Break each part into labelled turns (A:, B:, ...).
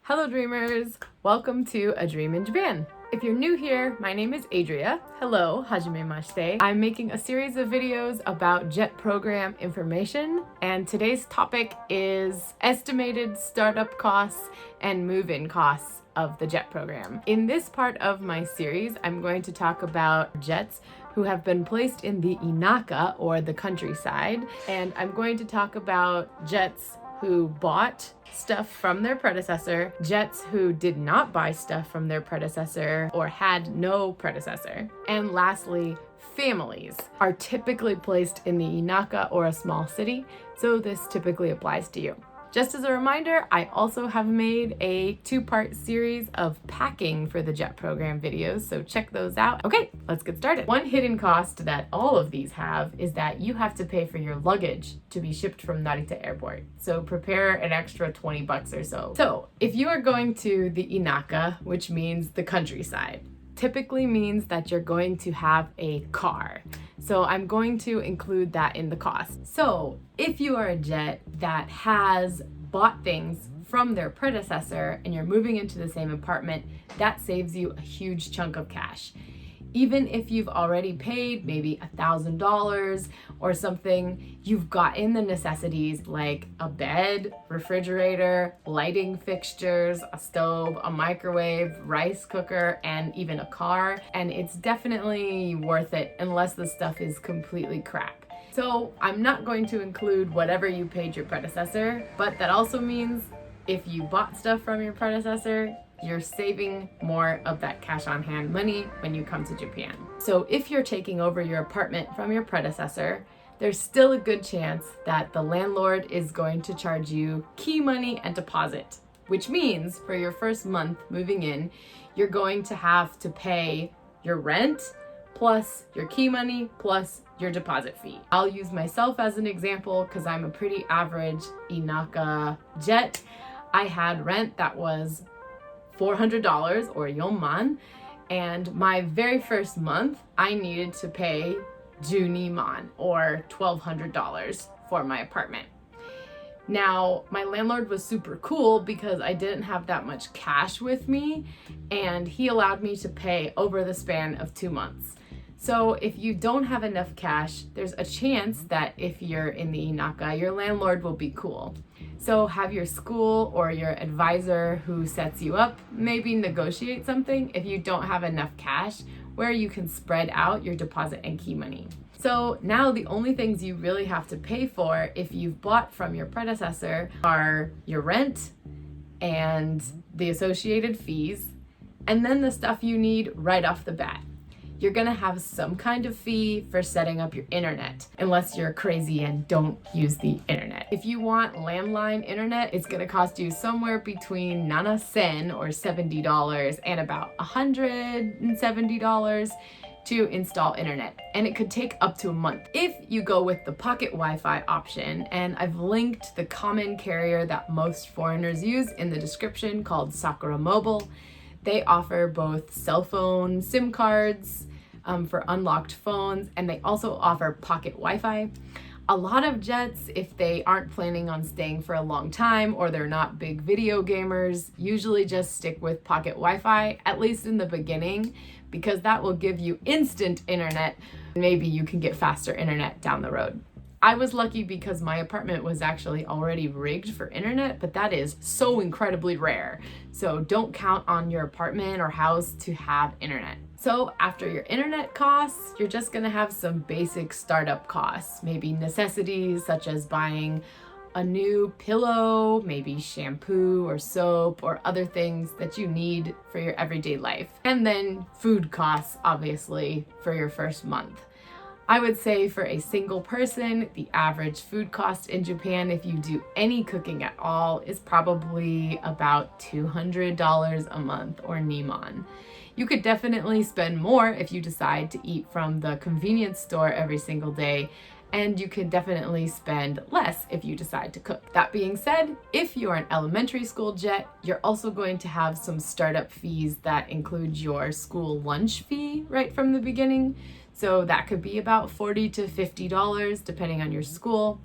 A: Hello dreamers! Welcome to A Dream in Japan. If you're new here, my name is Adria. Hello, hajimemashite. I'm making a series of videos about JET program information, and today's topic is estimated startup costs and move-in costs of the JET program. In this part of my series, I'm going to talk about JETs who have been placed in the Inaka, or the countryside, and I'm going to talk about JETs who bought stuff from their predecessor, JETs who did not buy stuff from their predecessor or had no predecessor. And lastly, families are typically placed in the Inaka or a small city, so this typically applies to you. Just as a reminder, I also have made a two-part series of packing for the JET program videos, so check those out. Okay, let's get started. One hidden cost that all of these have is that you have to pay for your luggage to be shipped from Narita Airport. So prepare an extra 20 bucks or so. So if you are going to the Inaka, which means the countryside, typically means that you're going to have a car. So I'm going to include that in the cost. So if you are a JET that has bought things from their predecessor and you're moving into the same apartment, that saves you a huge chunk of cash. Even if you've already paid maybe $1,000 or something, you've gotten the necessities like a bed, refrigerator, lighting fixtures, a stove, a microwave, rice cooker, and even a car. And it's definitely worth it unless the stuff is completely crap. So I'm not going to include whatever you paid your predecessor, but that also means if you bought stuff from your predecessor, you're saving more of that cash on hand money when you come to Japan. So if you're taking over your apartment from your predecessor, there's still a good chance that the landlord is going to charge you key money and deposit, which means for your first month moving in, you're going to have to pay your rent plus your key money plus your deposit fee. I'll use myself as an example because I'm a pretty average Inaka JET. I had rent that was $400 or yonman, and my very first month I needed to pay juniman or $1,200 for my apartment. Now my landlord was super cool because I didn't have that much cash with me, and he allowed me to pay over the span of 2 months. So if you don't have enough cash, there's a chance that if you're in the Inaka, your landlord will be cool. So have your school or your advisor who sets you up maybe negotiate something if you don't have enough cash where you can spread out your deposit and key money. So now the only things you really have to pay for if you've bought from your predecessor are your rent and the associated fees, and then the stuff you need right off the bat. You're gonna have some kind of fee for setting up your internet, unless you're crazy and don't use the internet. If you want landline internet, it's gonna cost you somewhere between 7 sen or $70 and about $170 to install internet, and it could take up to a month. If you go with the pocket Wi-Fi option, and I've linked the common carrier that most foreigners use in the description called Sakura Mobile. They offer both cell phone SIM cards for unlocked phones, and they also offer pocket Wi-Fi. A lot of JETs, if they aren't planning on staying for a long time or they're not big video gamers, usually just stick with pocket Wi-Fi, at least in the beginning, because that will give you instant internet. Maybe you can get faster internet down the road. I was lucky because my apartment was actually already rigged for internet, but that is so incredibly rare. So don't count on your apartment or house to have internet. So after your internet costs, you're just gonna have some basic startup costs, maybe necessities such as buying a new pillow, maybe shampoo or soap or other things that you need for your everyday life. And then food costs, obviously, for your first month. I would say for a single person, the average food cost in Japan, if you do any cooking at all, is probably about $200 a month or niman. You could definitely spend more if you decide to eat from the convenience store every single day, and you can definitely spend less if you decide to cook. That being said, if you're an elementary school JET, you're also going to have some startup fees that include your school lunch fee right from the beginning. So that could be about $40 to $50 depending on your school.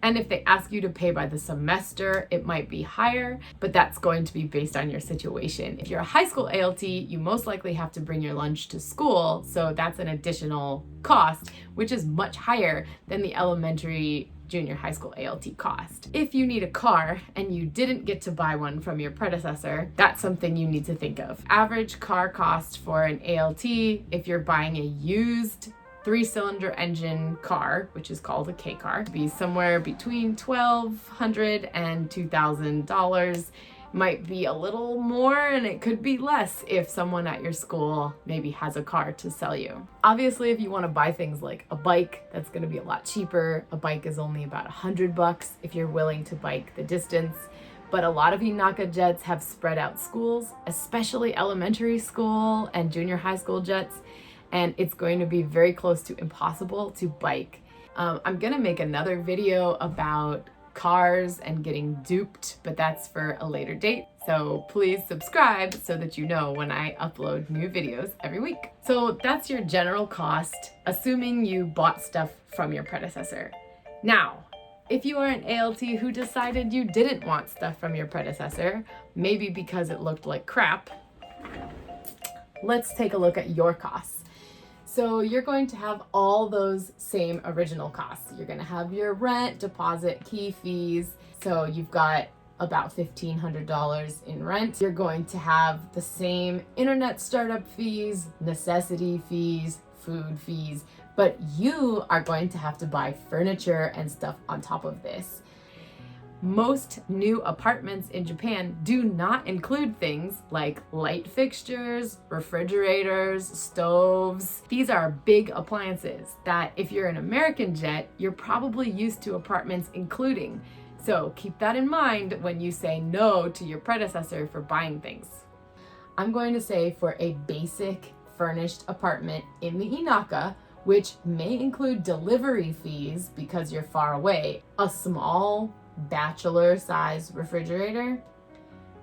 A: And if they ask you to pay by the semester, it might be higher, but that's going to be based on your situation. If you're a high school ALT, you most likely have to bring your lunch to school, so that's an additional cost, which is much higher than the elementary junior high school ALT cost. If you need a car and you didn't get to buy one from your predecessor, that's something you need to think of. Average car cost for an ALT, if you're buying a used 3-cylinder engine car, which is called a K car, be somewhere between $1,200 and $2,000. Might be a little more and it could be less if someone at your school maybe has a car to sell you. Obviously, if you want to buy things like a bike, that's going to be a lot cheaper. A bike is only about $100 if you're willing to bike the distance. But a lot of Inaka jets have spread out schools, especially elementary school and junior high school jets, and it's going to be very close to impossible to bike. I'm going to make another video about cars and getting duped, but that's for a later date. So please subscribe so that you know when I upload new videos every week. So that's your general cost, assuming you bought stuff from your predecessor. Now, if you are an ALT who decided you didn't want stuff from your predecessor, maybe because it looked like crap, let's take a look at your costs. So you're going to have all those same original costs. You're going to have your rent, deposit, key fees. So you've got about $1,500 in rent. You're going to have the same internet startup fees, necessity fees, food fees, but you are going to have to buy furniture and stuff on top of this. Most new apartments in Japan do not include things like light fixtures, refrigerators, stoves. These are big appliances that if you're an American jet, you're probably used to apartments including. So keep that in mind when you say no to your predecessor for buying things. I'm going to say for a basic furnished apartment in the Inaka, which may include delivery fees because you're far away, a small bachelor size refrigerator,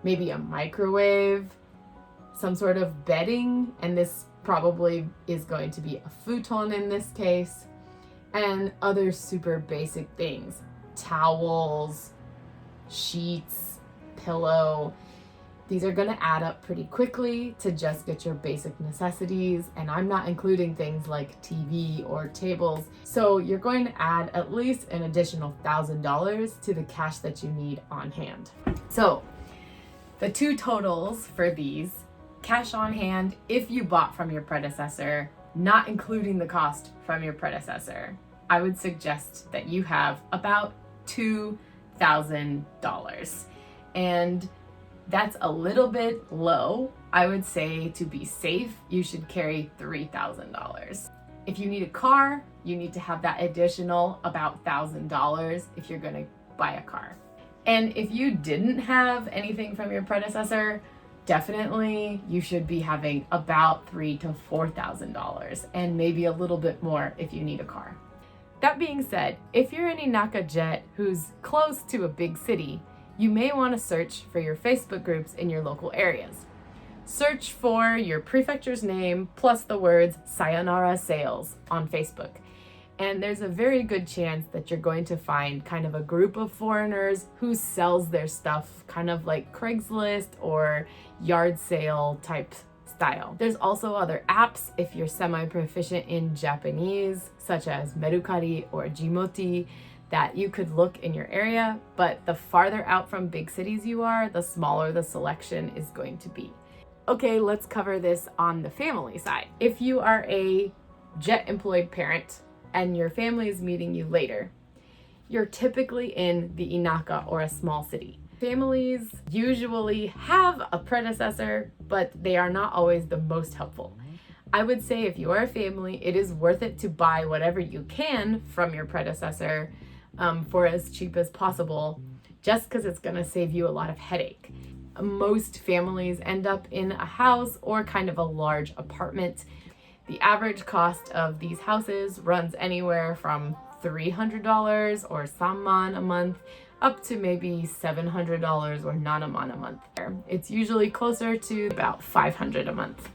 A: maybe a microwave, some sort of bedding, and this probably is going to be a futon in this case, and other super basic things, towels, sheets, pillow. These are going to add up pretty quickly to just get your basic necessities, and I'm not including things like TV or tables. So you're going to add at least an additional $1,000 to the cash that you need on hand. So the two totals for these, cash on hand if you bought from your predecessor, not including the cost from your predecessor, I would suggest that you have about $2,000. And that's a little bit low. I would say to be safe, you should carry $3,000. If you need a car, you need to have that additional about $1,000 if you're going to buy a car. And if you didn't have anything from your predecessor, definitely you should be having about $3,000 to $4,000 and maybe a little bit more if you need a car. That being said, if you're an Inaka jet who's close to a big city, you may want to search for your Facebook groups in your local areas. Search for your prefecture's name plus the words Sayonara Sales on Facebook. And there's a very good chance that you're going to find kind of a group of foreigners who sells their stuff kind of like Craigslist or yard sale type style. There's also other apps if you're semi-proficient in Japanese, such as Mercari or Jimoti, that you could look in your area, but the farther out from big cities you are, the smaller the selection is going to be. Okay, let's cover this on the family side. If you are a jet employed parent and your family is meeting you later, you're typically in the Inaka or a small city. Families usually have a predecessor, but they are not always the most helpful. I would say if you are a family, it is worth it to buy whatever you can from your predecessor for as cheap as possible, just because it's going to save you a lot of headache. Most families end up in a house or kind of a large apartment. The average cost of these houses runs anywhere from $300 or samman a month up to maybe $700 or nanaman a month. It's usually closer to about $500 a month.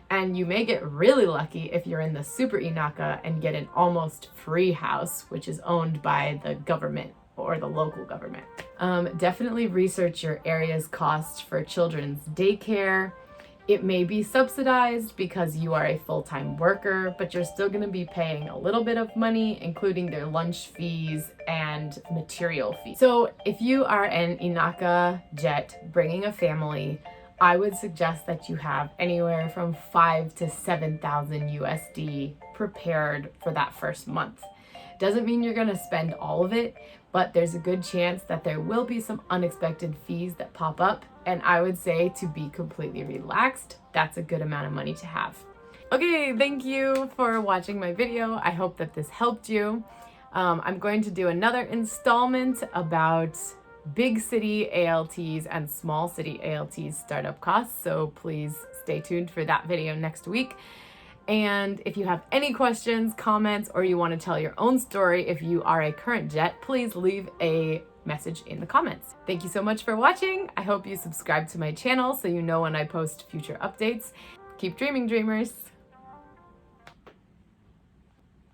A: And you may get really lucky if you're in the super Inaka and get an almost free house, which is owned by the government. or the local government. Definitely research your area's costs for children's daycare. It may be subsidized because you are a full-time worker, but you're still going to be paying a little bit of money, including their lunch fees and material fees. So if you are an Inaka jet bringing a family, I would suggest that you have anywhere from 5,000 to 7,000 USD prepared for that first month. Doesn't mean you're going to spend all of it, but there's a good chance that there will be some unexpected fees that pop up. And I would say to be completely relaxed, that's a good amount of money to have. Okay, thank you for watching my video. I hope that this helped you. I'm going to do another installment about big city ALTs and small city ALTs startup costs. So please stay tuned for that video next week. And if you have any questions, comments, or you want to tell your own story if you are a current jet, please leave a message in the comments. Thank you so much for watching. I hope you subscribe to my channel so you know when I post future updates. Keep dreaming, dreamers.